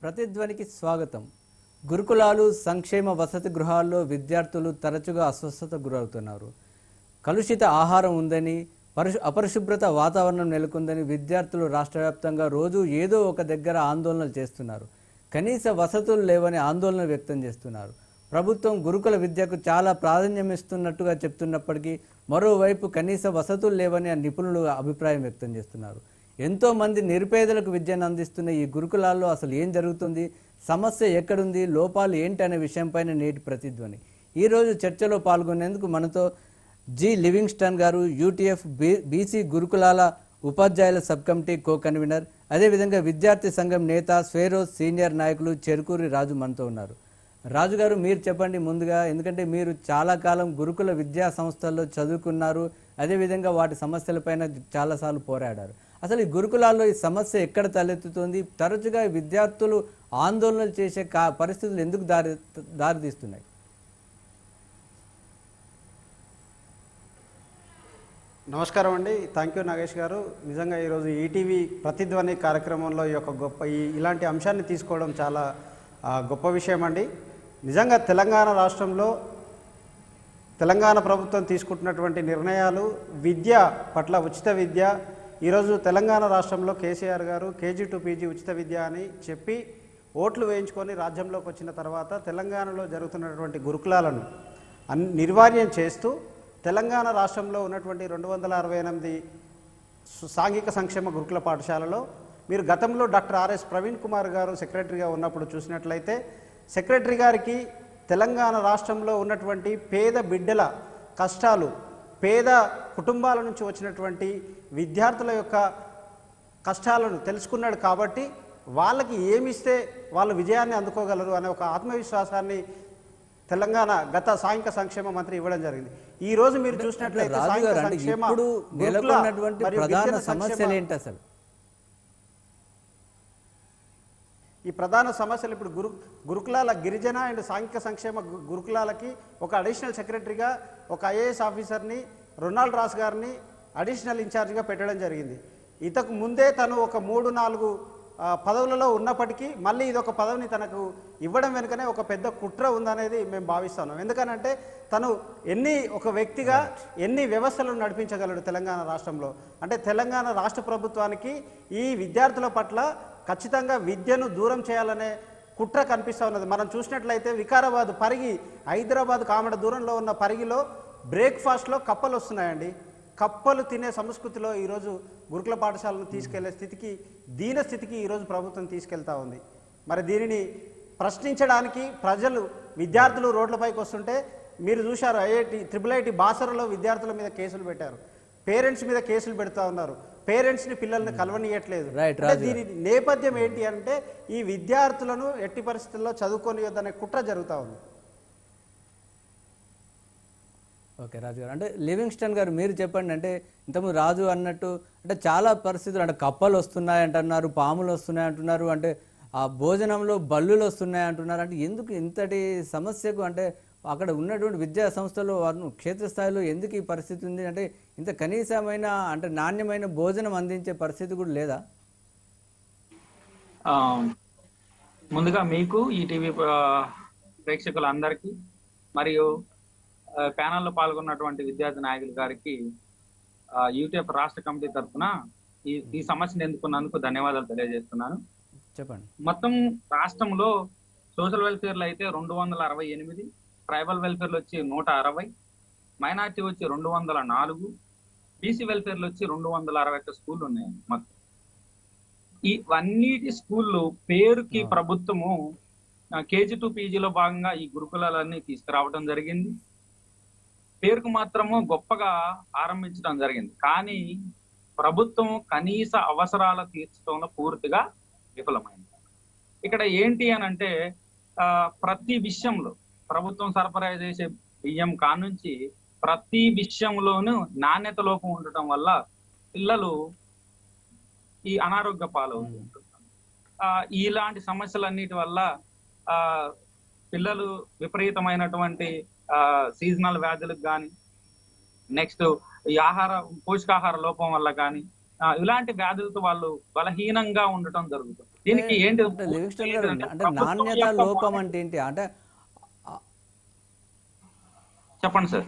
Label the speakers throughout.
Speaker 1: ప్రతిధ్వనికి స్వాగతం. గురుకులాలు, సంక్షేమ వసతి గృహాల్లో విద్యార్థులు తరచుగా అస్వస్థతకు గురవుతున్నారు. కలుషిత ఆహారం ఉందని, అపరిశుభ్రత వాతావరణం నెలకొందని విద్యార్థులు రాష్ట్ర వ్యాప్తంగా రోజు ఏదో ఒక దగ్గర ఆందోళనలు చేస్తున్నారు. కనీస వసతులు లేవని ఆందోళన వ్యక్తం చేస్తున్నారు. ప్రభుత్వం గురుకుల విద్యకు చాలా ప్రాధాన్యం ఇస్తున్నట్టుగా చెప్తున్నప్పటికీ మరోవైపు కనీస వసతులు లేవని నిపుణులు అభిప్రాయం వ్యక్తం చేస్తున్నారు. ఎంతో మంది నిరుపేదలకు విద్యను అందిస్తున్న ఈ గురుకులాల్లో అసలు ఏం జరుగుతుంది, సమస్య ఎక్కడుంది, లోపాలు ఏంటి అనే విషయంపైన నేటి ప్రతిధ్వని. ఈరోజు చర్చలో పాల్గొనేందుకు మనతో జి లివింగ్స్టన్ గారు, యూటీఎఫ్ బీసీ గురుకులాల ఉపాధ్యాయుల సబ్ కమిటీ కో కన్వీనర్, అదేవిధంగా విద్యార్థి సంఘం నేత స్వేరోజ్ సీనియర్ నాయకులు చెరుకూరి రాజు మనతో ఉన్నారు. రాజు గారు, మీరు చెప్పండి ముందుగా, ఎందుకంటే మీరు చాలా కాలం గురుకుల విద్యా సంస్థల్లో చదువుకున్నారు, అదేవిధంగా వాటి సమస్యలపైన చాలాసార్లు పోరాడారు. అసలు ఈ గురుకులాల్లో ఈ సమస్య ఎక్కడ తలెత్తుతుంది? తరచుగా విద్యార్థులు ఆందోళనలు చేసే పరిస్థితులు ఎందుకు దారితీస్తున్నాయి?
Speaker 2: నమస్కారం అండి. థ్యాంక్ యూ నాగేష్ గారు. నిజంగా ఈరోజు ఈటీవీ ప్రతిధ్వని కార్యక్రమంలో ఈ యొక్క ఇలాంటి అంశాన్ని తీసుకోవడం చాలా గొప్ప విషయం అండి. నిజంగా తెలంగాణ రాష్ట్రంలో తెలంగాణ ప్రభుత్వం తీసుకుంటున్నటువంటి నిర్ణయాలు, విద్య పట్ల ఉచిత విద్య, ఈరోజు తెలంగాణ రాష్ట్రంలో కేసీఆర్ గారు కేజీ టు పీజీ ఉచిత విద్య అని చెప్పి ఓట్లు వేయించుకొని రాజ్యంలోకి వచ్చిన తర్వాత తెలంగాణలో జరుగుతున్నటువంటి గురుకులాలను నిర్వార్యం చేస్తూ తెలంగాణ రాష్ట్రంలో ఉన్నటువంటి 268 సాంఘిక సంక్షేమ గురుకుల పాఠశాలలో మీరు గతంలో డాక్టర్ ఆర్ఎస్ ప్రవీణ్ కుమార్ గారు సెక్రటరీగా ఉన్నప్పుడు చూసినట్లయితే సెక్రటరీ గారికి తెలంగాణ రాష్ట్రంలో ఉన్నటువంటి పేద బిడ్డల కష్టాలు, పేద కుటుంబాల నుంచి వచ్చినటువంటి విద్యార్థుల యొక్క కష్టాలను తెలుసుకున్నాడు. కాబట్టి వాళ్ళకి ఏమిస్తే వాళ్ళు విజయాన్ని అందుకోగలరు అనే ఒక ఆత్మవిశ్వాసాన్ని తెలంగాణ గత సాంఘిక సంక్షేమ మంత్రి ఇవ్వడం జరిగింది. ఈ రోజు మీరు చూసినట్లయితే సాంఘిక సంక్షేమ
Speaker 1: ప్రధాన సమస్యలు ఏంటి అసలు?
Speaker 2: ఈ ప్రధాన సమస్యలు ఇప్పుడు గురుకులాల గిరిజన అండ్ సాంఘిక సంక్షేమ గురుకులాలకి ఒక అడిషనల్ సెక్రటరీగా ఒక ఐఏఎస్ ఆఫీసర్ని రొనాల్డ్ రాస్ గారిని అడిషనల్ ఇన్ఛార్జిగా పెట్టడం జరిగింది. ఇంతకు ముందే తను ఒక 3-4 పదవులలో ఉన్నప్పటికీ మళ్ళీ ఇదొక పదవిని తనకు ఇవ్వడం వెనుకనే ఒక పెద్ద కుట్ర ఉందనేది మేము భావిస్తున్నాం. ఎందుకనంటే తను ఒక వ్యక్తిగా ఎన్ని వ్యవస్థలను నడిపించగలడు తెలంగాణ రాష్ట్రంలో. అంటే తెలంగాణ రాష్ట్ర ప్రభుత్వానికి ఈ విద్యార్థుల పట్ల ఖచ్చితంగా విద్యను దూరం చేయాలనే కుట్ర కనిపిస్తూ ఉన్నది. మనం చూసినట్లయితే వికారాబాద్ పరిగి, హైదరాబాద్ కామడ దూరంలో ఉన్న పరిగిలో బ్రేక్ఫాస్ట్లో కప్పలు వస్తున్నాయండి. కప్పలు తినే సంస్కృతిలో ఈరోజు గురుకుల పాఠశాలను తీసుకెళ్లే స్థితికి, దీన స్థితికి ఈరోజు ప్రభుత్వం తీసుకెళ్తా ఉంది. మరి దీనిని ప్రశ్నించడానికి విద్యార్థులు రోడ్లపైకి వస్తుంటే మీరు చూశారు. ఐఐటి బాసరలో విద్యార్థుల మీద కేసులు పెట్టారు, పేరెంట్స్ మీద కేసులు పెడతా ఉన్నారు, పేరెంట్స్ని పిల్లల్ని కలవనీయట్లేదు. దీని నేపథ్యం ఏంటి అంటే ఈ విద్యార్థులను ఎట్టి పరిస్థితుల్లో చదువుకోనియొద్దనే కుట్ర జరుగుతూ ఉంది.
Speaker 1: ఓకే రాజు గారు, అంటే లివింగ్స్టన్ గారు మీరు చెప్పండి. అంటే ఇంతకుముందు రాజు అన్నట్టు అంటే చాలా పరిస్థితులు, అంటే కప్పలు వస్తున్నాయి అంటున్నారు, పాములు వస్తున్నాయి అంటున్నారు, అంటే ఆ భోజనంలో బల్లులు వస్తున్నాయి అంటున్నారు. అంటే ఎందుకు ఇంతటి సమస్యకు, అంటే అక్కడ ఉన్నటువంటి విద్యా సంస్థలు క్షేత్రస్థాయిలో ఎందుకు ఈ పరిస్థితి ఉంది? అంటే ఇంత కనీసమైన, అంటే నాణ్యమైన భోజనం అందించే పరిస్థితి కూడా లేదా?
Speaker 3: ముందుగా మీకు ఈటీవీ ప్రేక్షకులందరికీ మరియు ప్యానల్లో పాల్గొన్నటువంటి విద్యార్థి నాయకుల గారికి యూటీఎఫ్ రాష్ట్ర కమిటీ తరఫున ఈ సమస్యను ఎన్నుకున్నందుకు ధన్యవాదాలు తెలియజేస్తున్నాను.
Speaker 1: చెప్పండి.
Speaker 3: మొత్తం రాష్ట్రంలో సోషల్ వెల్ఫేర్లు అయితే 268, ట్రైబల్ వెల్ఫేర్లు వచ్చి 160, మైనార్టీ వచ్చి 204, బీసీ వెల్ఫేర్లు వచ్చి 261 స్కూళ్ళు ఉన్నాయి. మొత్తం ఇవన్నిటి స్కూళ్ళు పేరుకి ప్రభుత్వము కేజీ టు పీజీలో భాగంగా ఈ గురుకులాలన్నీ తీసుకురావడం జరిగింది. పేరుకు మాత్రము గొప్పగా ఆరంభించడం జరిగింది. కానీ ప్రభుత్వం కనీస అవసరాలు తీర్చడంలో పూర్తిగా విఫలమైంది. ఇక్కడ ఏంటి అని అంటే ప్రతి విషయంలో ప్రభుత్వం సరఫరా చేసే బియ్యం కానుంచి ప్రతి విషయంలోనూ నాణ్యత లోపం ఉండటం వల్ల పిల్లలు ఈ అనారోగ్య పాలవుతుంటారు. ఇలాంటి సమస్యలన్నిటి వల్ల పిల్లలు విపరీతమైనటువంటి సీజనల్ వ్యాధులకు కానీ, నెక్స్ట్ ఈ పోషకాహార లోపం వల్ల కానీ ఇలాంటి వ్యాధులతో వాళ్ళు బలహీనంగా ఉండటం జరుగుతుంది. దీనికి ఏంటి
Speaker 1: అంటే లివింగ్స్టన్ గారు
Speaker 3: ఏంటంటే
Speaker 1: అంటే
Speaker 3: ప్రభుత్వం
Speaker 1: నాణ్యత
Speaker 3: యొక్క
Speaker 1: లోపం అంటే ఏంటి అంటే
Speaker 3: చెప్పండి సార్.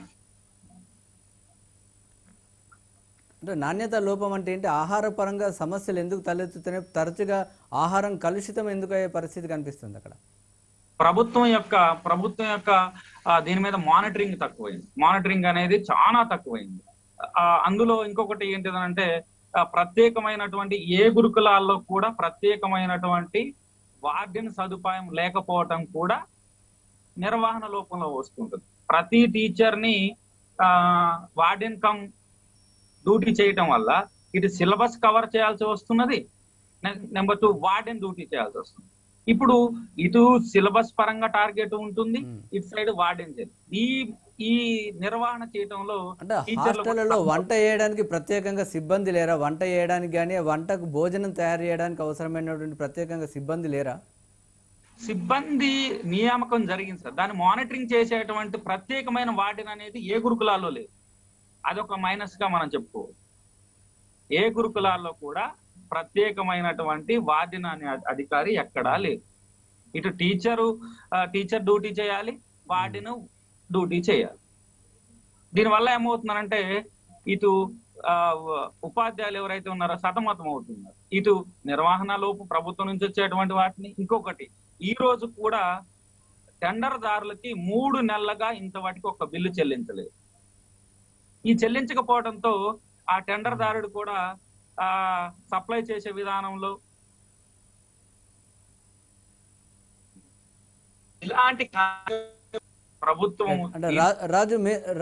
Speaker 1: అంటే నాణ్యత లోపం అంటే ఏంటి, ఆహార పరంగా సమస్యలు ఎందుకు తలెత్తుతున్నాయి, తరచుగా ఆహారం కలుషితం ఎందుకు అయ్యే పరిస్థితి కనిపిస్తుంది అక్కడ?
Speaker 3: ప్రభుత్వం యొక్క దీని మీద మానిటరింగ్ తక్కువైంది. మానిటరింగ్ అనేది చాలా తక్కువైంది. అందులో ఇంకొకటి ఏంటిదనంటే ప్రత్యేకమైనటువంటి ఏ గురుకులాల్లో కూడా ప్రత్యేకమైనటువంటి వార్డెన్ సదుపాయం లేకపోవటం కూడా నిర్వహణ లోపంలో వస్తుంటుంది. ప్రతి టీచర్ని వార్డెన్ కమ్ డ్యూటీ చేయటం వల్ల ఇటు సిలబస్ కవర్ చేయాల్సి వస్తున్నది, నెంబర్ 2 వార్డెన్ డ్యూటీ చేయాల్సి వస్తుంది. ఇప్పుడు ఇటు సిలబస్ పరంగా టార్గెట్ ఉంటుంది, ఇటు సైడ్ వార్డెన్ చేయాలి. ఈ నిర్వహణ చేయటంలో
Speaker 1: అంటే హాస్టళ్లలో వంట చేయడానికి ప్రత్యేకంగా సిబ్బంది లేరా? వంట చేయడానికి కానీ వంటకు భోజనం తయారు చేయడానికి అవసరమైనటువంటి ప్రత్యేకంగా సిబ్బంది లేరా?
Speaker 3: సిబ్బంది నియామకం జరిగింది సార్. దాన్ని మానిటరింగ్ చేసేటువంటి ప్రత్యేకమైన వార్డెన్ అనేది ఏ గురుకులాల్లో లేదు. అదొక మైనస్ గా మనం చెప్పుకోవచ్చు. ఏ గురుకులాల్లో కూడా ప్రత్యేకమైనటువంటి వార్డెన్ అనే అధికారి ఎక్కడా లేదు. ఇటు టీచర్ డ్యూటీ చేయాలి, వార్డెన్ డ్యూటీ చేయాలి. దీనివల్ల ఏమవుతుందంటే ఇటు ఉపాధ్యాయులు ఎవరైతే ఉన్నారో సతమతం అవుతున్నారు. ఇటు నిర్వహణ లోపు ప్రభుత్వం నుంచి వచ్చేటువంటి వాటిని, ఇంకొకటి ఈ రోజు కూడా టెండర్దారులకి 3 నెలలుగా ఇంతవాటికి ఒక బిల్లు చెల్లించలేదు. ఈ చెల్లించకపోవడంతో ఆ టెండర్దారుడు కూడా సప్లై చేసే విధానంలో ఇలాంటి ప్రభుత్వం
Speaker 1: అంటే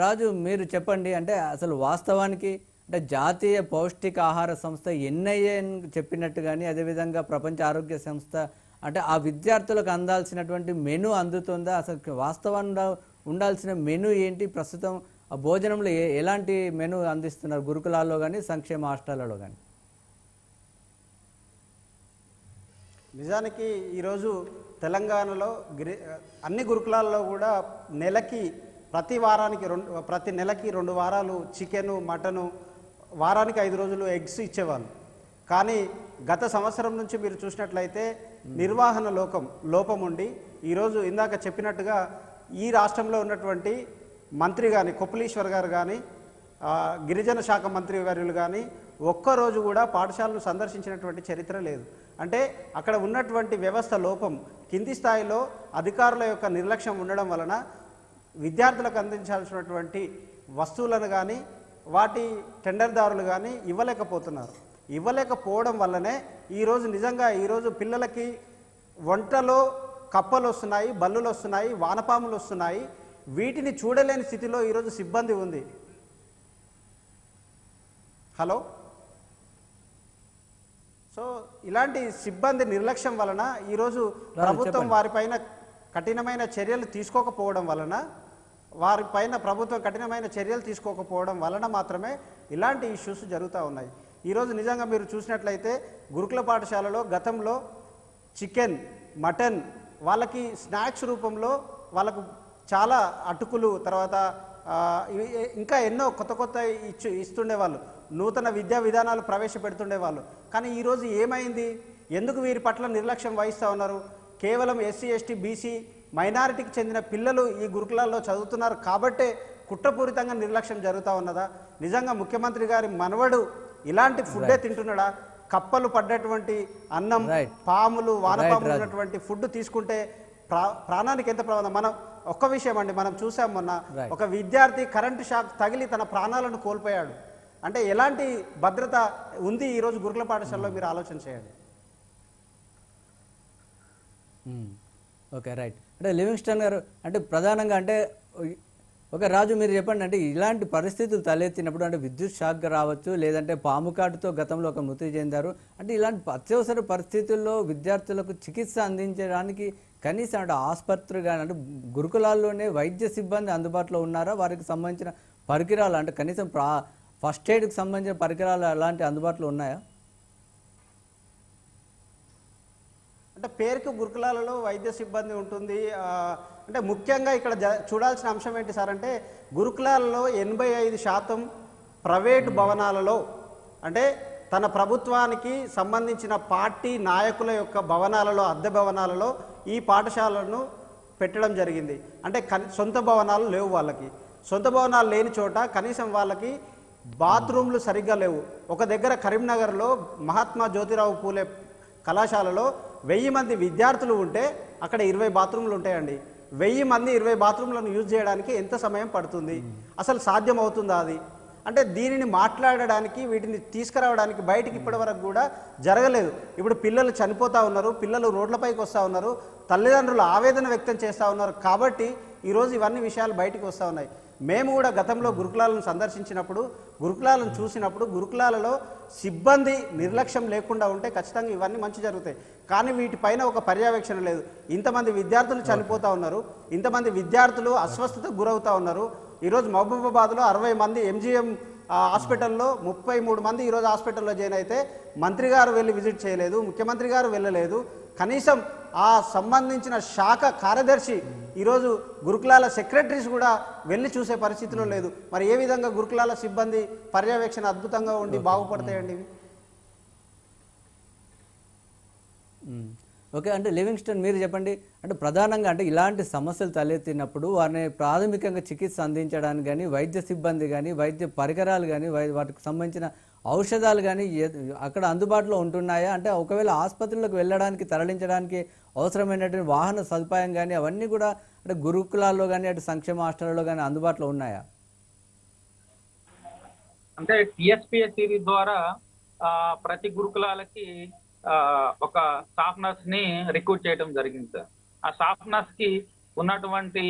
Speaker 1: రాజు మీరు చెప్పండి, అంటే అసలు వాస్తవానికి అంటే జాతీయ పౌష్టికాహార సంస్థ ఎన్ఐఏ చెప్పినట్టు కానీ అదేవిధంగా ప్రపంచ ఆరోగ్య సంస్థ అంటే ఆ విద్యార్థులకు అందాల్సినటువంటి మెను అందుతుందా? అసలు వాస్తవంగా ఉండాల్సిన మెను ఏంటి? ప్రస్తుతం ఆ భోజనంలో ఎలాంటి మెను అందిస్తున్నారు గురుకులాల్లో కానీ సంక్షేమ హాస్టళ్లలో కానీ?
Speaker 2: నిజానికి ఈరోజు తెలంగాణలో అన్ని గురుకులాల్లో కూడా ప్రతి నెలకి 2 వారాలు చికెను, మటను, వారానికి 5 రోజులు ఎగ్స్ ఇచ్చేవాళ్ళు. కానీ గత సంవత్సరం నుంచి మీరు చూసినట్లయితే నిర్వహణ లోపం ఉండి ఈరోజు ఇందాక చెప్పినట్టుగా ఈ రాష్ట్రంలో ఉన్నటువంటి మంత్రి కానీ కొప్పులీశ్వర్ గారు కానీ గిరిజన శాఖ మంత్రి వర్యులు కానీ ఒక్కరోజు కూడా పాఠశాలను సందర్శించినటువంటి చరిత్ర లేదు. అంటే అక్కడ ఉన్నటువంటి వ్యవస్థ లోపం, కింది స్థాయిలో అధికారుల యొక్క నిర్లక్ష్యం ఉండడం వలన విద్యార్థులకు అందించాల్సినటువంటి వస్తువులను కానీ వాటి టెండర్దారులు కానీ ఇవ్వలేకపోవడం వల్లనే ఈరోజు పిల్లలకి వంటలో కప్పలు వస్తున్నాయి, బల్లులు వస్తున్నాయి, వానపాములు వస్తున్నాయి. వీటిని చూడలేని స్థితిలో ఈరోజు సిబ్బంది ఉంది. హలో. సో ఇలాంటి సిబ్బంది నిర్లక్ష్యం వలన ఈరోజు ప్రభుత్వం వారిపైన కఠినమైన చర్యలు తీసుకోకపోవడం వలన మాత్రమే ఇలాంటి ఇష్యూస్ జరుగుతూ ఉన్నాయి. ఈరోజు నిజంగా మీరు చూసినట్లయితే గురుకుల పాఠశాలలో గతంలో చికెన్, మటన్ వాళ్ళకి స్నాక్స్ రూపంలో వాళ్ళకు చాలా అటుకులు, తర్వాత ఇంకా ఎన్నో కొత్త ఇస్తుండేవాళ్ళు, నూతన విద్యా విధానాలు ప్రవేశపెడుతుండేవాళ్ళు. కానీ ఈరోజు ఏమైంది? ఎందుకు వీరి పట్ల నిర్లక్ష్యం వహిస్తూ ఉన్నారు? కేవలం ఎస్సీ, ఎస్టీ, బీసీ మైనారిటీకి చెందిన పిల్లలు ఈ గురుకులాల్లో చదువుతున్నారు కాబట్టే కుట్రపూరితంగా నిర్లక్ష్యం జరుగుతూ ఉన్నదా? నిజంగా ముఖ్యమంత్రి గారి మనవడు ఇలాంటి ఫుడ్డే తింటున్నాడా? కప్పలు పడ్డటువంటి అన్నం, పాములు, వానపాములు ఉన్నటువంటి ఫుడ్ తీసుకుంటే ప్రాణానికి ఎంత ప్రమాదం. మనం ఒక్క విషయం అండి, మనం చూసాం మొన్న ఒక విద్యార్థి కరెంటు షాక్ తగిలి తన ప్రాణాలను కోల్పోయాడు. అంటే ఎలాంటి భద్రత ఉంది ఈరోజు గురుకుల పాఠశాలలో? మీరు ఆలోచన చేయండి.
Speaker 1: Okay, right. అంటే లివింగ్స్టన్ గారు, అంటే ప్రధానంగా అంటే ఒక రాజు మీరు చెప్పండి, అంటే ఇలాంటి పరిస్థితులు తలెత్తినప్పుడు అంటే విద్యుత్ షాక్ రావచ్చు, లేదంటే పాము కాటుతో గతంలో ఒక మృతి చెందారు. అంటే ఇలాంటి అత్యవసర పరిస్థితుల్లో విద్యార్థులకు చికిత్స అందించడానికి కనీసం అంటే ఆసుపత్రి కానీ అంటే గురుకులాల్లోనే వైద్య సిబ్బంది అందుబాటులో ఉన్నారా? వారికి సంబంధించిన పరికరాలు అంటే కనీసం ఫస్ట్ ఎయిడ్కి సంబంధించిన పరికరాలు అలాంటి అందుబాటులో ఉన్నాయా?
Speaker 2: అంటే పేరుకు గురుకులాలలో వైద్య సిబ్బంది ఉంటుంది. అంటే ముఖ్యంగా ఇక్కడ చూడాల్సిన అంశం ఏంటి సార్ అంటే గురుకులాలలో 85% ప్రైవేటు భవనాలలో, అంటే తన ప్రభుత్వానికి సంబంధించిన పార్టీ నాయకుల యొక్క భవనాలలో, అద్దె భవనాలలో ఈ పాఠశాలను పెట్టడం జరిగింది. అంటే సొంత భవనాలు లేవు వాళ్ళకి. సొంత భవనాలు లేని చోట కనీసం వాళ్ళకి బాత్రూమ్లు సరిగ్గా లేవు. ఒక దగ్గర కరీంనగర్లో మహాత్మా జ్యోతిరావు పూలే కళాశాలలో 1000 మంది విద్యార్థులు ఉంటే అక్కడ 20 బాత్రూమ్లు ఉంటాయండి. 1000 మంది 20 బాత్రూమ్లను యూజ్ చేయడానికి ఎంత సమయం పడుతుంది? అసలు సాధ్యం అవుతుందా అది? అంటే దీనిని మాట్లాడడానికి, వీటిని తీసుకురావడానికి బయటికి ఇప్పటి వరకు కూడా జరగలేదు. ఇప్పుడు పిల్లలు చనిపోతూ ఉన్నారు, పిల్లలు రోడ్లపైకి వస్తూ ఉన్నారు, తల్లిదండ్రులు ఆవేదన వ్యక్తం చేస్తూ ఉన్నారు. కాబట్టి ఈరోజు ఇవన్నీ విషయాలు బయటికి వస్తూ ఉన్నాయి. మేము కూడా గతంలో గురుకులాలను సందర్శించినప్పుడు, గురుకులాలను చూసినప్పుడు, గురుకులాలలో సిబ్బంది నిర్లక్ష్యం లేకుండా ఉంటే ఖచ్చితంగా ఇవన్నీ మంచి జరుగుతాయి. కానీ వీటిపైన ఒక పర్యవేక్షణ లేదు. ఇంతమంది విద్యార్థులు చనిపోతూ ఉన్నారు, ఇంతమంది విద్యార్థులు అస్వస్థతకు గురవుతూ ఉన్నారు. ఈరోజు మహబూబాబాద్లో 60 మంది ఎంజీఎం హాస్పిటల్లో 33 మంది ఈరోజు హాస్పిటల్లో జాయిన్ అయితే మంత్రి గారు వెళ్ళి విజిట్ చేయలేదు, ముఖ్యమంత్రి గారు వెళ్ళలేదు. కనీసం ఆ సంబంధించిన శాఖ కార్యదర్శి ఈరోజు గురుకులాల సెక్రటరీస్ కూడా వెళ్ళి చూసే పరిస్థితిలో లేదు. మరి ఏ విధంగా గురుకులాల సిబ్బంది పర్యవేక్షణ అద్భుతంగా ఉండి బాగుపడతాయండి ఇవి?
Speaker 1: ఓకే, అంటే లివింగ్స్టన్ మీరు చెప్పండి. అంటే ప్రధానంగా అంటే ఇలాంటి సమస్యలు తలెత్తినప్పుడు వారిని ప్రాథమికంగా చికిత్స అందించడానికి కానీ, వైద్య సిబ్బంది కానీ, వైద్య పరికరాలు కానీ, వాటికి సంబంధించిన ఔషధాలు కానీ అక్కడ అందుబాటులో ఉంటున్నాయా? అంటే ఒకవేళ ఆసుపత్రులకు వెళ్ళడానికి, తరలించడానికి అవసరమైనటువంటి వాహన సదుపాయం కానీ అవన్నీ కూడా అంటే గురుకులాల్లో కానీ, అటు సంక్షేమ హాస్టల్లో కానీ అందుబాటులో ఉన్నాయా?
Speaker 3: అంటే టిఎస్పిఎస్సి ద్వారా ప్రతి గురుకులాలకి ఒక స్టాఫ్ నర్స్ ని రిక్రూట్ చేయడం జరిగింది సార్. ఆ స్టాఫ్ నర్స్ కి ఉన్నటువంటి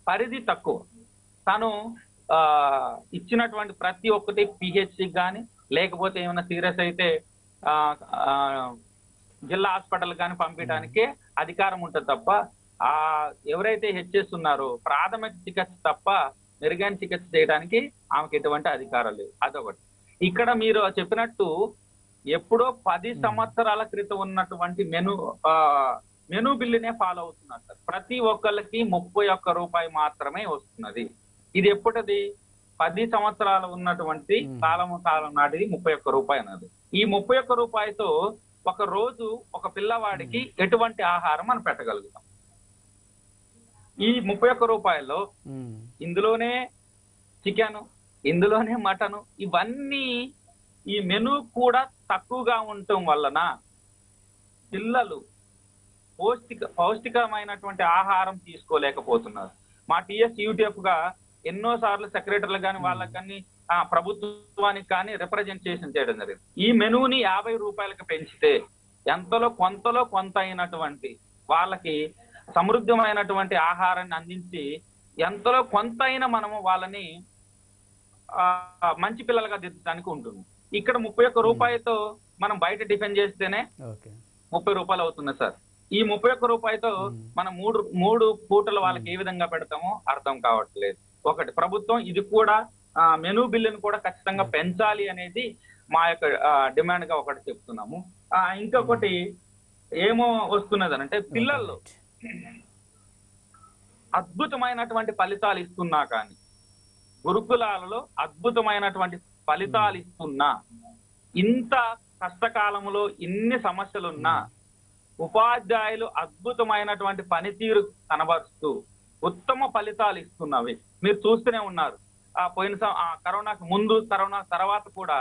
Speaker 3: పరిధి తక్కువ. తను ఇచ్చినటువంటి ప్రతి ఒక్కటి పిహెచ్సికి కానీ, లేకపోతే ఏమైనా సీరియస్ అయితే జిల్లా హాస్పిటల్ కానీ పంపించడానికే అధికారం ఉంటుంది తప్ప ఎవరైతే హెచ్ఎస్ ఉన్నారో ప్రాథమిక చికిత్స తప్ప మెరుగైన చికిత్స చేయడానికి ఆమెకి ఎటువంటి అధికారం లేదు. అదొకటి. ఇక్కడ మీరు చెప్పినట్టు ఎప్పుడో 10 సంవత్సరాల క్రితం ఉన్నటువంటి మెనూ బిల్లునే ఫాలో అవుతున్నారు సార్. ప్రతి ఒక్కళ్ళకి 31 రూపాయి మాత్రమే వస్తున్నది. ఇది ఎప్పటిది? 10 సంవత్సరాలు ఉన్నటువంటి కాలం నాటిది 31 రూపాయి అన్నది. ఈ 31 రూపాయితో ఒక రోజు ఒక పిల్లవాడికి ఎటువంటి ఆహారం మనం పెట్టగలుగుతాం? ఈ 31 రూపాయల్లో ఇందులోనే చికెన్, ఇందులోనే మటన్, ఇవన్నీ ఈ మెనూ కూడా తక్కువగా ఉండటం వలన పిల్లలు పౌష్టికమైనటువంటి ఆహారం తీసుకోలేకపోతున్నారు. మా టిఎస్ యూటీఎఫ్ గా ఎన్నో సార్లు సెక్రటరీలు కానీ వాళ్ళకి కానీ ప్రభుత్వానికి కానీ రిప్రజెంటేషన్ చేయడం జరిగింది. ఈ మెనూని 50 రూపాయలకు పెంచితే కొంతలో కొంత అయినటువంటి వాళ్ళకి సమృద్ధమైనటువంటి ఆహారాన్ని అందించి ఎంతలో కొంత అయినా మనము వాళ్ళని మంచి పిల్లలుగా దిద్దడానికి ఉంటుంది. ఇక్కడ 31 రూపాయలతో మనం బయట టిఫిన్ చేస్తేనే 30 రూపాయలు అవుతుంది సార్. ఈ 31 రూపాయలతో మనం మూడు పూటలు వాళ్ళకి ఏ విధంగా పెడతామో అర్థం కావట్లేదు. ఒకటి, ప్రభుత్వం ఇది కూడా మెనూ బిల్లును కూడా ఖచ్చితంగా పెంచాలి అనేది మా యొక్క డిమాండ్ గా ఒకటి చెప్తున్నాము. ఇంకొకటి ఏమో వస్తున్నది అంటే పిల్లల్లో అద్భుతమైనటువంటి ఫలితాలు ఇస్తున్నా కానీ, గురుకులాలలో అద్భుతమైనటువంటి ఫలితాలు ఇస్తున్నా, ఇంత కష్టకాలంలో ఇన్ని సమస్యలున్నా ఉపాధ్యాయులు అద్భుతమైనటువంటి పనితీరు కనబరుస్తూ ఉత్తమ ఫలితాలు ఇస్తున్నవి మీరు చూస్తూనే ఉన్నారు. పోయిన కరోనాకు ముందు, కరోనా తర్వాత కూడా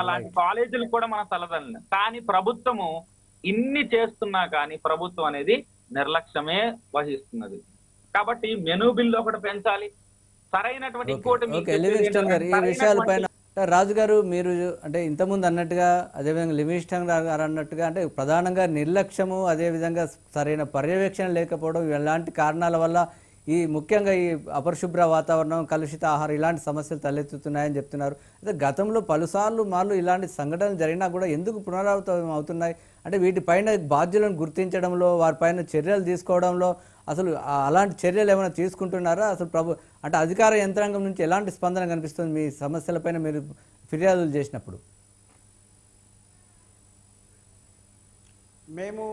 Speaker 3: అలాంటి కాలేజీలు కూడా మనం తలదల్లిన. కానీ ప్రభుత్వము ఇన్ని చేస్తున్నా కానీ ప్రభుత్వం అనేది నిర్లక్ష్యమే వహిస్తున్నది. కాబట్టి మెనూ బిల్లు ఒకటి పెంచాలి. సరైనటువంటి
Speaker 1: విషయాలపైన రాజు గారు మీరు అంటే ఇంతకుముందు అన్నట్టుగా, అదేవిధంగా లివింగ్స్టన్ గారు అన్నట్టుగా అంటే ప్రధానంగా నిర్లక్ష్యము, అదేవిధంగా సరైన పర్యవేక్షణ లేకపోవడం, ఇలాంటి కారణాల వల్ల ఈ ముఖ్యంగా ఈ అపరిశుభ్ర వాతావరణం, కలుషిత ఆహారం ఇలాంటి సమస్యలు తలెత్తుతున్నాయని చెప్తున్నారు. అయితే గతంలో పలుసార్లు ఇలాంటి సంఘటనలు జరిగినా కూడా ఎందుకు పునరావృతం అవుతున్నాయి? అంటే వీటిపైన బాధ్యులను గుర్తించడంలో, వారిపైన చర్యలు తీసుకోవడంలో అసలు అలాంటి చర్యలు ఏమైనా తీసుకుంటున్నారా? అసలు అంటే అధికార యంత్రాంగం నుంచి ఎలాంటి స్పందన కనిపిస్తుంది మీ సమస్యలపైన మీరు ఫిర్యాదులు చేసినప్పుడు?
Speaker 2: మేము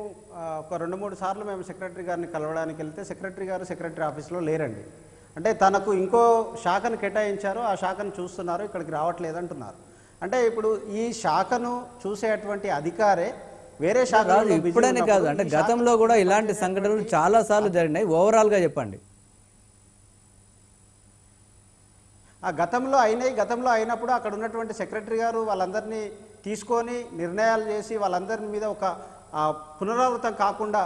Speaker 2: ఒక 2-3 సార్లు మేము సెక్రటరీ గారిని కలవడానికి వెళ్తే సెక్రటరీ గారు సెక్రటరీ ఆఫీస్లో లేరండి. అంటే తనకు ఇంకో శాఖను కేటాయించారు, ఆ శాఖను చూస్తున్నారు, ఇక్కడికి రావట్లేదు అంటున్నారు. అంటే ఇప్పుడు ఈ శాఖను చూసేటువంటి అధికారే వేరే శాఖ
Speaker 1: ఇప్పుడనే కాదు, అంటే గతంలో కూడా ఇలాంటి సంఘటనలు చాలా సార్లు జరిగినాయి. ఓవరాల్గా చెప్పండి.
Speaker 2: ఆ గతంలో అయినప్పుడు అక్కడ ఉన్నటువంటి సెక్రటరీ గారు వాళ్ళందరినీ తీసుకొని నిర్ణయాలు చేసి వాళ్ళందరి మీద ఒక పునరావృతం కాకుండా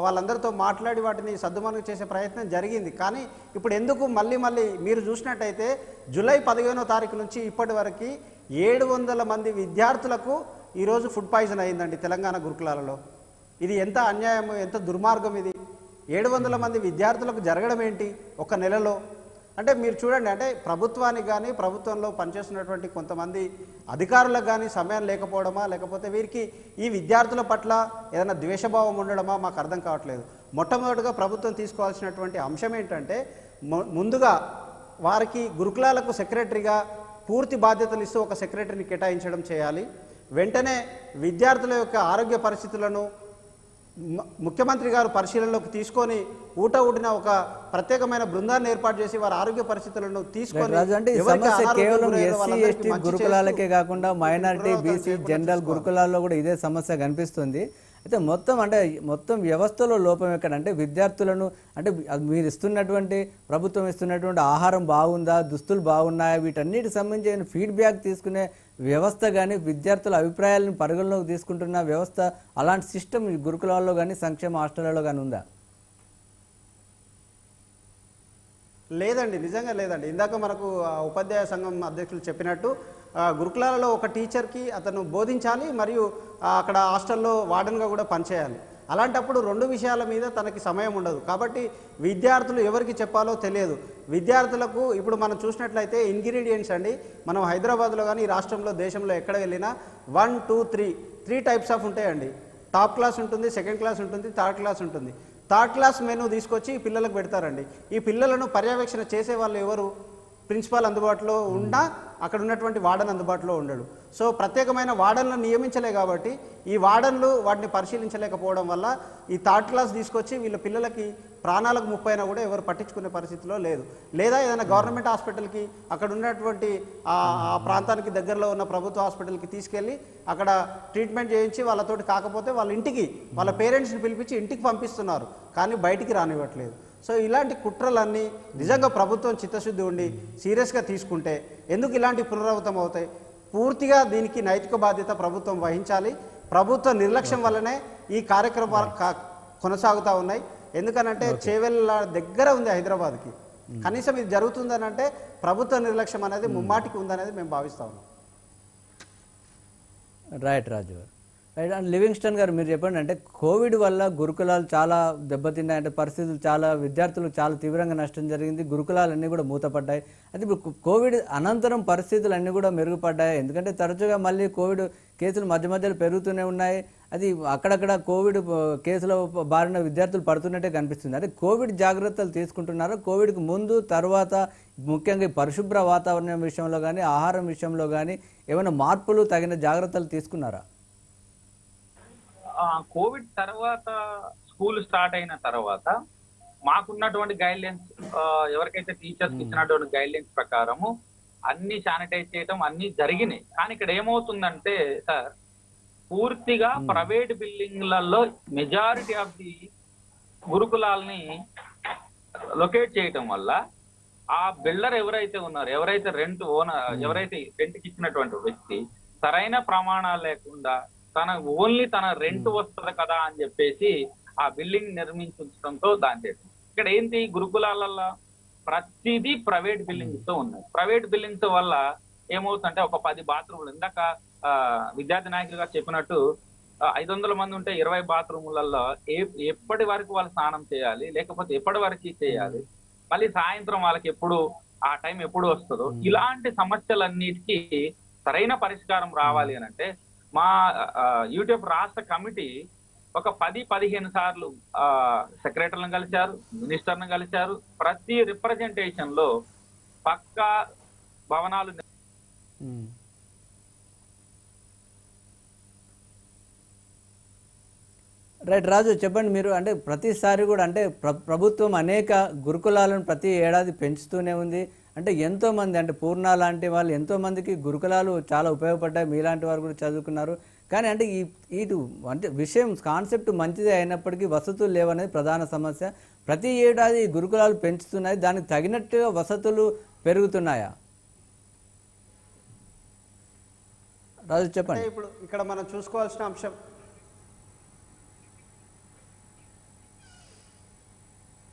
Speaker 2: వాళ్ళందరితో మాట్లాడి వాటిని సద్దుమణుగు చేసే ప్రయత్నం జరిగింది. కానీ ఇప్పుడు ఎందుకు మళ్ళీ మీరు చూసినట్టయితే జూలై 15వ తారీఖు నుంచి ఇప్పటి వరకు 700 మంది విద్యార్థులకు ఈరోజు ఫుడ్ పాయిజన్ అయిందండి తెలంగాణ గురుకులాలలో. ఇది ఎంత అన్యాయం, ఎంత దుర్మార్గం ఇది. 700 మంది విద్యార్థులకు జరగడం ఏంటి ఒక నెలలో? అంటే మీరు చూడండి, అంటే ప్రభుత్వానికి కానీ ప్రభుత్వంలో పనిచేస్తున్నటువంటి కొంతమంది అధికారులకు కానీ సమయం లేకపోవడమా, లేకపోతే వీరికి ఈ విద్యార్థుల పట్ల ఏదైనా ద్వేషభావం ఉండడమా మాకు అర్థం కావట్లేదు. మొట్టమొదటిగా ప్రభుత్వం తీసుకోవాల్సినటువంటి అంశం ఏంటంటే ముందుగా వారికి గురుకులాలకు సెక్రటరీగా పూర్తి బాధ్యతలు ఇస్తూ ఒక సెక్రటరీని కేటాయించడం చేయాలి. వెంటనే విద్యార్థుల యొక్క ఆరోగ్య పరిస్థితులను ముఖ్యమంత్రి గారు పరిశీలనలోకి తీసుకొని ఊడిన ఒక ప్రత్యేకమైన బృందాన్ని ఏర్పాటు చేసి వారి ఆరోగ్య పరిస్థితులను తీసుకొని
Speaker 1: కేవలం ఎస్సీ ఎస్టీ గురుకులాలకే కాకుండా మైనారిటీ బీసీ జనరల్ గురుకులాల్లో కూడా ఇదే సమస్య కనిపిస్తుంది. అయితే మొత్తం వ్యవస్థలో లోపం ఎక్కడంటే విద్యార్థులను అంటే మీరు ఇస్తున్నటువంటి ప్రభుత్వం ఇస్తున్నటువంటి ఆహారం బాగుందా, దుస్తులు బాగున్నాయా, వీటన్నిటికి సంబంధించిన ఫీడ్బ్యాక్ తీసుకునే వ్యవస్థ కానీ విద్యార్థుల అభిప్రాయాలను పరిగణలోకి తీసుకుంటున్న వ్యవస్థ అలాంటి సిస్టమ్ గురుకులాల్లో కానీ సంక్షేమ హాస్టళ్లలో కానీ ఉందా?
Speaker 2: లేదండి, నిజంగా లేదండి. ఇందాక మనకు ఉపాధ్యాయ సంఘం అధ్యక్షులు చెప్పినట్టు గురుకులాలలో ఒక టీచర్కి అతను బోధించాలి, మరియు అక్కడ హాస్టల్లో వార్డెన్గా కూడా పనిచేయాలి. అలాంటప్పుడు 2 విషయాల మీద తనకి సమయం ఉండదు. కాబట్టి విద్యార్థులు ఎవరికి చెప్పాలో తెలియదు. విద్యార్థులకు ఇప్పుడు మనం చూసినట్లయితే ఇంగ్రీడియంట్స్ అండి, మనం హైదరాబాద్లో కానీ ఈ రాష్ట్రంలో దేశంలో ఎక్కడ వెళ్ళినా 1, 2, 3 టైప్స్ ఆఫ్ ఉంటాయండి. టాప్ క్లాస్ ఉంటుంది, సెకండ్ క్లాస్ ఉంటుంది, థర్డ్ క్లాస్ ఉంటుంది. థర్డ్ క్లాస్ మెనూ తీసుకొచ్చి పిల్లలకు పెడతారండి. ఈ పిల్లలను పర్యవేక్షణ చేసే వాళ్ళు ఎవరు? ప్రిన్సిపాల్ అందుబాటులో ఉన్నా అక్కడ ఉన్నటువంటి వార్డన్ అందుబాటులో ఉండడు. సో ప్రత్యేకమైన వార్డన్లను నియమించలే కాబట్టి ఈ వార్డన్లు వాటిని పరిశీలించలేకపోవడం వల్ల ఈ థర్డ్ క్లాస్ తీసుకొచ్చి వీళ్ళ పిల్లలకి ప్రాణాలకు ముప్పైనా కూడా ఎవరు పట్టించుకునే పరిస్థితిలో లేదు. లేదా ఏదైనా గవర్నమెంట్ హాస్పిటల్కి అక్కడ ఉన్నటువంటి ఆ ప్రాంతానికి దగ్గరలో ఉన్న ప్రభుత్వ హాస్పిటల్కి తీసుకెళ్ళి అక్కడ ట్రీట్మెంట్ చేయించి వాళ్ళతోటి కాకపోతే వాళ్ళ ఇంటికి వాళ్ళ పేరెంట్స్ని పిలిపించి ఇంటికి పంపిస్తున్నారు, కానీ బయటికి రానివ్వట్లేదు. సో ఇలాంటి కుట్రలన్నీ నిజంగా ప్రభుత్వం చిత్తశుద్ధి ఉండి సీరియస్గా తీసుకుంటే ఎందుకు ఇలాంటి పునరావృతం అవుతాయి? పూర్తిగా దీనికి నైతిక బాధ్యత ప్రభుత్వం వహించాలి. ప్రభుత్వ నిర్లక్ష్యం వల్లనే ఈ కార్యక్రమాలు కొనసాగుతూ ఉన్నాయి. ఎందుకనంటే చేవెళ్ళ దగ్గర ఉంది హైదరాబాద్కి. కనీసం ఇది జరుగుతుందని అంటే ప్రభుత్వ నిర్లక్ష్యం అనేది ముమ్మాటికి ఉందనేది మేము భావిస్తా ఉన్నాం.
Speaker 1: రైట్ రాజు గారు. రైట్. అండ్ లివింగ్స్టన్ గారు మీరు చెప్పండి, అంటే కోవిడ్ వల్ల గురుకులాలు చాలా దెబ్బతిన్నాయి, అంటే పరిస్థితులు చాలా విద్యార్థులకు చాలా తీవ్రంగా నష్టం జరిగింది, గురుకులాలన్నీ కూడా మూతపడ్డాయి. అయితే ఇప్పుడు కోవిడ్ అనంతరం పరిస్థితులు అన్నీ కూడా మెరుగుపడ్డాయి, ఎందుకంటే తరచుగా మళ్ళీ కోవిడ్ కేసులు మధ్యలో పెరుగుతూనే ఉన్నాయి. అది అక్కడక్కడ కోవిడ్ కేసులో బారిన విద్యార్థులు పడుతున్నట్టే కనిపిస్తుంది. అంటే కోవిడ్ జాగ్రత్తలు తీసుకుంటున్నారా? కోవిడ్కి ముందు తర్వాత ముఖ్యంగా పరిశుభ్ర వాతావరణం విషయంలో కానీ ఆహారం విషయంలో కానీ ఏమైనా మార్పులు తగిన జాగ్రత్తలు తీసుకున్నారా?
Speaker 3: కోవిడ్ తర్వాత స్కూల్ స్టార్ట్ అయిన తర్వాత మాకున్నటువంటి గైడ్ లైన్స్, ఎవరికైతే టీచర్స్ ఇచ్చినటువంటి గైడ్ లైన్స్ ప్రకారము అన్ని శానిటైజ్ చేయడం అన్ని జరిగినాయి. కానీ ఇక్కడ ఏమవుతుందంటే సార్, పూర్తిగా ప్రైవేట్ బిల్డింగ్లలో మెజారిటీ ఆఫ్ ది గురుకులాల్ని లొకేట్ చేయటం వల్ల ఆ బిల్డర్ ఎవరైతే ఉన్నారో, ఎవరైతే రెంట్ ఓనర్, ఎవరైతే రెంట్కి ఇచ్చినటువంటి వ్యక్తి సరైన ప్రమాణాలు లేకుండా ఓన్లీ తన రెంట్ వస్తుంది కదా అని చెప్పేసి ఆ బిల్డింగ్ నిర్మించడంతో దాని ఇక్కడ ఏంటి, గురుకులాలలో ప్రతిదీ ప్రైవేట్ బిల్డింగ్స్ తో ఉన్నాయి. ప్రైవేట్ బిల్డింగ్స్ వల్ల ఏమవుతుందంటే ఒక 10 బాత్రూమ్లు, ఇందాక విద్యార్థి నాయకులుగా చెప్పినట్టు 500 మంది ఉంటే 20 బాత్రూములలో ఎప్పటి వరకు వాళ్ళు స్నానం చేయాలి, లేకపోతే ఎప్పటి వరకు చేయాలి, మళ్ళీ సాయంత్రం వాళ్ళకి ఎప్పుడు ఆ టైం ఎప్పుడు వస్తుందో, ఇలాంటి సమస్యలన్నిటికీ సరైన పరిష్కారం రావాలి అని అంటే మా యూట్యూబ్ రాష్ట్ర కమిటీ ఒక 10-15 సార్లు సెక్రటరీలను కలిశారు, మినిస్టర్ను కలిశారు. ప్రతి రిప్రజెంటేషన్ లో పక్కా భవనాలు.
Speaker 1: రైట్ రాజు, చెప్పండి మీరు, అంటే ప్రతిసారి కూడా అంటే ప్రభుత్వం అనేక గురుకులాలను ప్రతి ఏడాది పెంచుతూనే ఉంది. అంటే ఎంతోమంది అంటే పూర్ణ లాంటి వాళ్ళు ఎంతోమందికి గురుకులాలు చాలా ఉపయోగపడ్డాయి, మీలాంటి వారు కూడా చదువుకున్నారు. కానీ అంటే ఇటు అంటే విషయం కాన్సెప్ట్ మంచిదే అయినప్పటికీ వసతులు లేవనేది ప్రధాన సమస్య. ప్రతి ఏడాది గురుకులాలు పెంచుతున్నాయి, దానికి తగినట్టుగా వసతులు పెరుగుతున్నాయా? రాజు చెప్పండి.
Speaker 2: ఇప్పుడు ఇక్కడ మనం చూసుకోవాల్సిన అంశం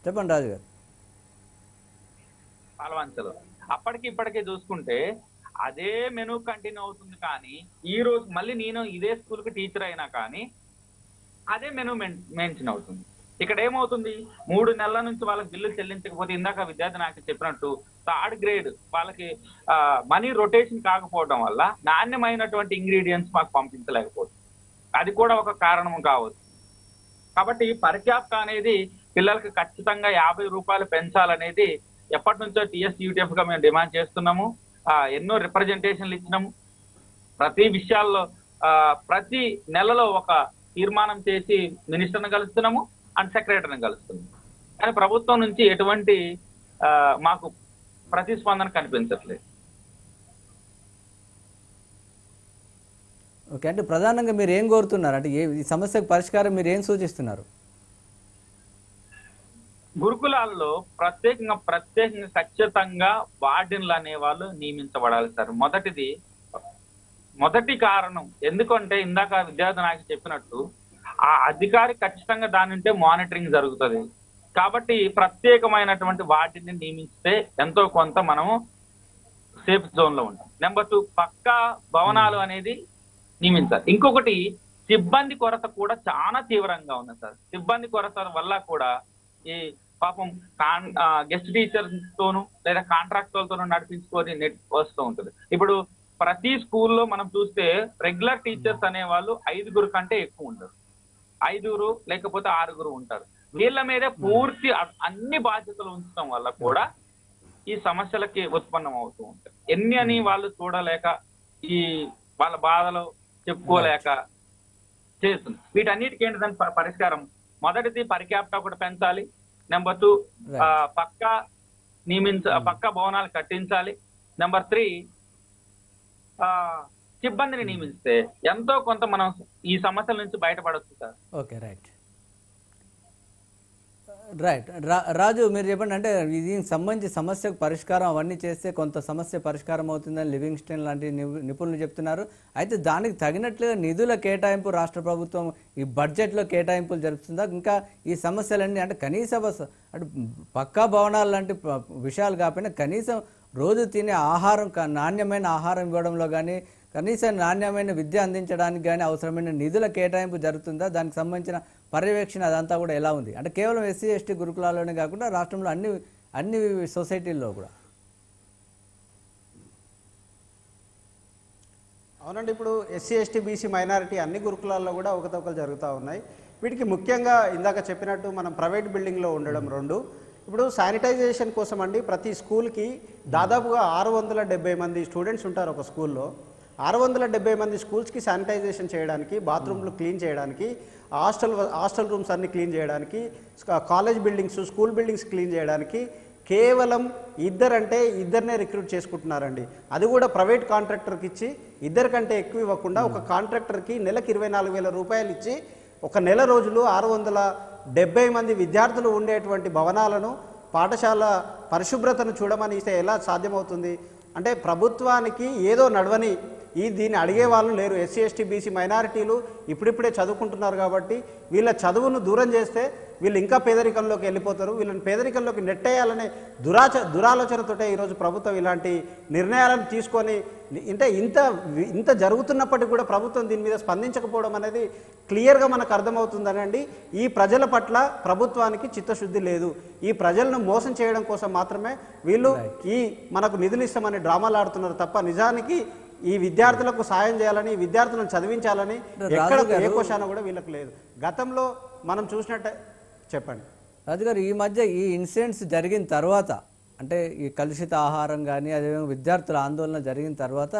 Speaker 1: చెప్పండి రాజు గారు.
Speaker 3: పాలవంచలు అప్పటికి ఇప్పటికే చూసుకుంటే అదే మెనూ కంటిన్యూ అవుతుంది, కానీ ఈ రోజు మళ్ళీ నేను ఇదే స్కూల్ కి టీచర్ అయినా కానీ అదే మెనూ మెన్షన్ అవుతుంది. ఇక్కడ ఏమవుతుంది, 3 నెలల నుంచి వాళ్ళకి బిల్లు చెల్లించకపోతే, ఇందాక విద్యార్థి నాకు చెప్పినట్టు 3rd గ్రేడ్ వాళ్ళకి మనీ రొటేషన్ కాకపోవడం వల్ల నాణ్యమైనటువంటి ఇంగ్రీడియంట్స్ మాకు పంపించలేకపోతుంది. అది కూడా ఒక కారణం కావచ్చు. కాబట్టి పర్యాప్త అనేది పిల్లలకి ఖచ్చితంగా 50 రూపాయలు పెంచాలనేది ఎప్పటి నుంచో TSUTF గా మేము డిమాండ్ చేస్తున్నాము. ఎన్నో రిప్రజెంటేషన్లు ఇచ్చినాము. ప్రతి విషయాల్లో ప్రతి నెలలో ఒక తీర్మానం చేసి మినిస్టర్ని కలుస్తున్నాము అండ్ సెక్రటరీని కలుస్తున్నాము. కానీ ప్రభుత్వం నుంచి ఎటువంటి మాకు ప్రతిస్పందన కనిపించట్లేదు.
Speaker 1: ఓకే, అంటే ప్రధానంగా మీరు ఏం కోరుతున్నారు, అంటే ఈ సమస్యకు పరిష్కారం మీరు ఏం సూచిస్తున్నారు?
Speaker 3: గురుకులాల్లో ప్రత్యేకంగా ఖచ్చితంగా వార్డెన్లు అనే వాళ్ళు నియమించబడాలి సార్. మొదటి కారణం ఎందుకంటే ఇందాక విద్యార్థి నాకు చెప్పినట్టు ఆ అధికారి ఖచ్చితంగా దాని ఉంటే మానిటరింగ్ జరుగుతుంది. కాబట్టి ప్రత్యేకమైనటువంటి వార్డెన్ని నియమిస్తే ఎంతో కొంత మనము సేఫ్ జోన్ లో ఉంటాం. నెంబర్ 2, పక్కా భవనాలు అనేది నియమించాలి. ఇంకొకటి, సిబ్బంది కొరత కూడా చాలా తీవ్రంగా ఉంది సార్. సిబ్బంది కొరత వల్ల కూడా ఈ పాపం గెస్ట్ టీచర్స్ తోనూ లేదా కాంట్రాక్టర్లతోనూ నడిపించుకొని వస్తూ ఉంటుంది. ఇప్పుడు ప్రతి స్కూల్లో మనం చూస్తే రెగ్యులర్ టీచర్స్ అనే వాళ్ళు 5 కంటే ఎక్కువ ఉంటారు. 5 లేకపోతే 6 ఉంటారు. వీళ్ళ మీదే పూర్తి అన్ని బాధ్యతలు ఉంచడం వల్ల కూడా ఈ సమస్యలకి ఉత్పన్నం అవుతూ ఉంటాయి. ఎన్ని అని వాళ్ళు చూడలేక ఈ వాళ్ళ బాధలు చెప్పుకోలేక చేస్తుంది. వీటన్నిటికి ఏంటంటే పరిష్కారం, మొదటిది పర్యాప్త ఒకటి పెంచాలి. నెంబర్ 2, పక్కా భవనాలు కట్టించాలి. నెంబర్ 3, సిబ్బందిని నియమిస్తే ఎంతో కొంత మనం ఈ సమస్యల నుంచి బయటపడవచ్చు సార్.
Speaker 1: Okay, right. రాజు మీరు చెప్పండి, అంటే దీనికి సంబంధించి సమస్యకు పరిష్కారం అవన్నీ చేస్తే కొంత సమస్య పరిష్కారం అవుతుందని లివింగ్స్టన్ లాంటి నిపుణులు చెప్తున్నారు. అయితే దానికి తగినట్లుగా నిధుల కేటాయింపు రాష్ట్ర ప్రభుత్వం ఈ బడ్జెట్లో కేటాయింపులు జరుపుతుందా? ఇంకా ఈ సమస్యలన్నీ అంటే అంటే పక్కా భవనాలు లాంటి విషయాలు కాకపోయినా కనీసం రోజు తినే ఆహారం, నాణ్యమైన ఆహారం ఇవ్వడంలో కానీ, కనీసం నాణ్యమైన విద్య అందించడానికి కానీ అవసరమైన నిధుల కేటాయింపు జరుగుతుందా? దానికి సంబంధించిన పర్యవేక్షణ అదంతా కూడా ఎలా ఉంది? అంటే కేవలం SC/ST గురుకులాల్లోనే కాకుండా రాష్ట్రంలో అన్ని సొసైటీల్లో కూడా.
Speaker 2: అవునండి, ఇప్పుడు SC/ST BC మైనారిటీ అన్ని గురుకులాల్లో కూడా అవకతవకలు జరుగుతూ ఉన్నాయి. వీటికి ముఖ్యంగా ఇందాక చెప్పినట్టు మనం ప్రైవేట్ బిల్డింగ్లో ఉండడం 2. ఇప్పుడు శానిటైజేషన్ కోసం అండి ప్రతి స్కూల్కి దాదాపుగా 670 మంది స్టూడెంట్స్ ఉంటారు ఒక స్కూల్లో. 670 మంది స్కూల్స్కి శానిటైజేషన్ చేయడానికి, బాత్రూమ్లు క్లీన్ చేయడానికి, హాస్టల్ రూమ్స్ అన్ని క్లీన్ చేయడానికి, college buildings, school buildings clean చేయడానికి కేవలం ఇద్దరినే రిక్రూట్ చేసుకుంటున్నారండి. అది కూడా ప్రైవేట్ కాంట్రాక్టర్కి ఇచ్చి, 2 కంటే ఎక్కువ ఇవ్వకుండా ఒక కాంట్రాక్టర్కి నెలకు 24,000 రూపాయలు ఇచ్చి ఒక నెల రోజులు 670 మంది విద్యార్థులు ఉండేటువంటి భవనాలను, పాఠశాల పరిశుభ్రతను చూడమని ఇస్తే ఎలా సాధ్యమవుతుంది? అంటే ప్రభుత్వానికి ఏదో నడవని దీన్ని అడిగే వాళ్ళు లేరు. SC/ST BC మైనారిటీలు ఇప్పుడిప్పుడే చదువుకుంటున్నారు కాబట్టి వీళ్ళ చదువును దూరం చేస్తే వీళ్ళు ఇంకా పేదరికంలోకి వెళ్ళిపోతారు. వీళ్ళని పేదరికంలోకి నెట్టేయాలనే దురాలోచనతోటే ఈరోజు ప్రభుత్వం ఇలాంటి నిర్ణయాలను తీసుకొని, అంటే ఇంత జరుగుతున్నప్పటికీ కూడా ప్రభుత్వం దీని మీద స్పందించకపోవడం అనేది క్లియర్గా మనకు అర్థమవుతుందనండి. ఈ ప్రజల పట్ల ప్రభుత్వానికి చిత్తశుద్ధి లేదు. ఈ ప్రజలను మోసం చేయడం కోసం మాత్రమే వీళ్ళు మనకు నిధులు ఇస్తామని డ్రామాలు ఆడుతున్నారు తప్ప నిజానికి ఈ విద్యార్థులకు సాయం చేయాలని, విద్యార్థులను చదివించాలని ఎక్కడ ఏ కోశాన కూడా వీళ్ళకి లేదు. గతంలో మనం చూసినట్టే చెప్పండి
Speaker 1: రాజుగారు, ఈ మధ్య ఈ ఇన్సిడెంట్స్ జరిగిన తర్వాత, అంటే ఈ కలుషిత ఆహారం కానీ అదేవిధంగా విద్యార్థుల ఆందోళన జరిగిన తర్వాత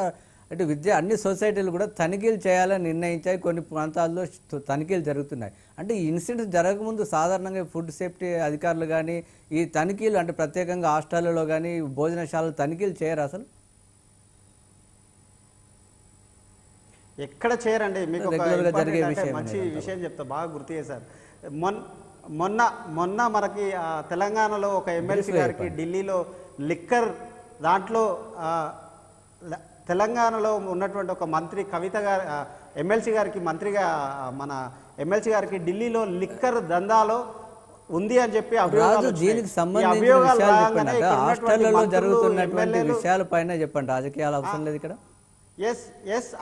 Speaker 1: అటు అన్ని సొసైటీలు కూడా తనిఖీలు చేయాలని నిర్ణయించాయి. కొన్ని ప్రాంతాల్లో తనిఖీలు జరుగుతున్నాయి. అంటే ఈ ఇన్సిడెంట్స్ జరగకముందు సాధారణంగా ఫుడ్ సేఫ్టీ అధికారులు కానీ ఈ తనిఖీలు అంటే ప్రత్యేకంగా హాస్టళ్లలో కానీ భోజనశాలలు తనిఖీలు చేయరు అసలు?
Speaker 2: ఎక్కడ చేయరండి. మీకు ఒక
Speaker 1: రెగ్యులర్గా జరిగే
Speaker 2: important అంటే
Speaker 1: విషయం
Speaker 2: మంచి
Speaker 1: అనేది.
Speaker 2: విషయం చెప్తా, బాగా గుర్తు చేశారు. మొన్న మనకి తెలంగాణలో ఒక ఎమ్మెల్సీ గారికి ఢిల్లీలో లిక్కర్ దాంట్లో తెలంగాణలో ఉన్నటువంటి ఒక మంత్రి కవిత గారు ఎమ్మెల్సీ గారికి మంత్రిగా మన ఎమ్మెల్సీ గారికి ఢిల్లీలో లిక్కర్ దందాలో ఉంది అని చెప్పి
Speaker 1: రాజు దీనికి సంబంధించిన విషయాలు చెప్పండి. హాస్టళ్లలో జరుగుతున్నటువంటి విషయాలపైన చెప్పండి, రాజకీయాలు అవసరం లేదు ఇక్కడ.
Speaker 2: ఎస్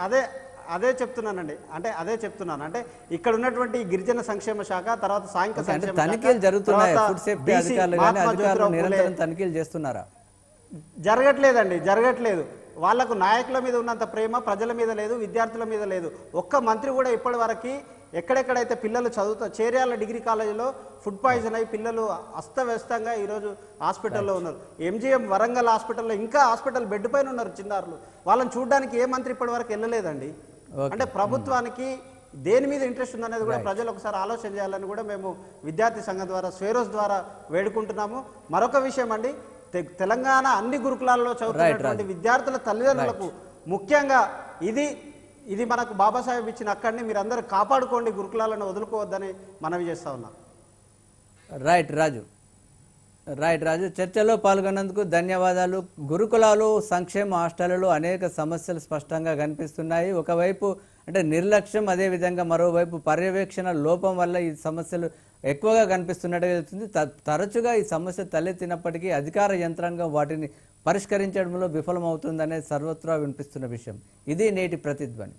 Speaker 2: అదే చెప్తున్నానండి. అదే చెప్తున్నాను. అంటే ఇక్కడ ఉన్నటువంటి గిరిజన సంక్షేమ శాఖ, తర్వాత సాంఘిక సంక్షేమ
Speaker 1: తనిఖీలు జరుగుతున్నాయి. ఫుడ్ సేఫ్టీ అధికారులు కానీ అధికారులు నిరంతరం తనిఖీలు చేస్తున్నారా?
Speaker 2: జరగట్లేదు. వాళ్లకు నాయకుల మీద ఉన్నంత ప్రేమ ప్రజల మీద లేదు, విద్యార్థుల మీద లేదు. ఒక్క మంత్రి కూడా ఇప్పటి వరకు ఎక్కడెక్కడైతే పిల్లలు చేర్యాల డిగ్రీ కాలేజీలో ఫుడ్ పాయిజన్ అయి పిల్లలు అస్తవ్యస్తంగా ఈరోజు హాస్పిటల్లో ఉన్నారు. ఎంజిఎం వరంగల్ హాస్పిటల్లో ఇంకా హాస్పిటల్ బెడ్ పైన ఉన్నారు చిన్నారులు. వాళ్ళని చూడడానికి ఏ మంత్రి ఇప్పటి వరకు వెళ్ళలేదండి. అంటే ప్రభుత్వానికి దేని మీద ఇంట్రెస్ట్ ఉందనేది కూడా ప్రజలు ఒకసారి ఆలోచన చేయాలని కూడా మేము విద్యార్థి సంఘం ద్వారా స్వేరోస్ ద్వారా వేడుకుంటున్నాము. మరొక విషయం అండి, తెలంగాణ అన్ని గురుకులాల్లో చదువుతున్నటువంటి విద్యార్థుల తల్లిదండ్రులకు ముఖ్యంగా ఇది మనకు బాబాసాహెబ్ ఇచ్చిన అక్కడిని మీరందరూ కాపాడుకోండి, గురుకులాలను వదులుకోవద్దని మనవి చేస్తా ఉన్నాం.
Speaker 1: రైట్ రాజు, చర్చలో పాల్గొన్నందుకు ధన్యవాదాలు. గురుకులాలు సంక్షేమ హాస్టళ్లలో అనేక సమస్యలు స్పష్టంగా కనిపిస్తున్నాయి. ఒకవైపు అంటే నిర్లక్ష్యం, అదేవిధంగా మరోవైపు పర్యవేక్షణ లోపం వల్ల ఈ సమస్యలు ఎక్కువగా కనిపిస్తున్నట్టుగా తెలుస్తుంది. తరచుగా ఈ సమస్య తలెత్తినప్పటికీ అధికార యంత్రాంగం వాటిని పరిష్కరించడంలో విఫలమవుతుందనేది సర్వత్రా వినిపిస్తున్న విషయం. ఇది నేటి ప్రతిధ్వని.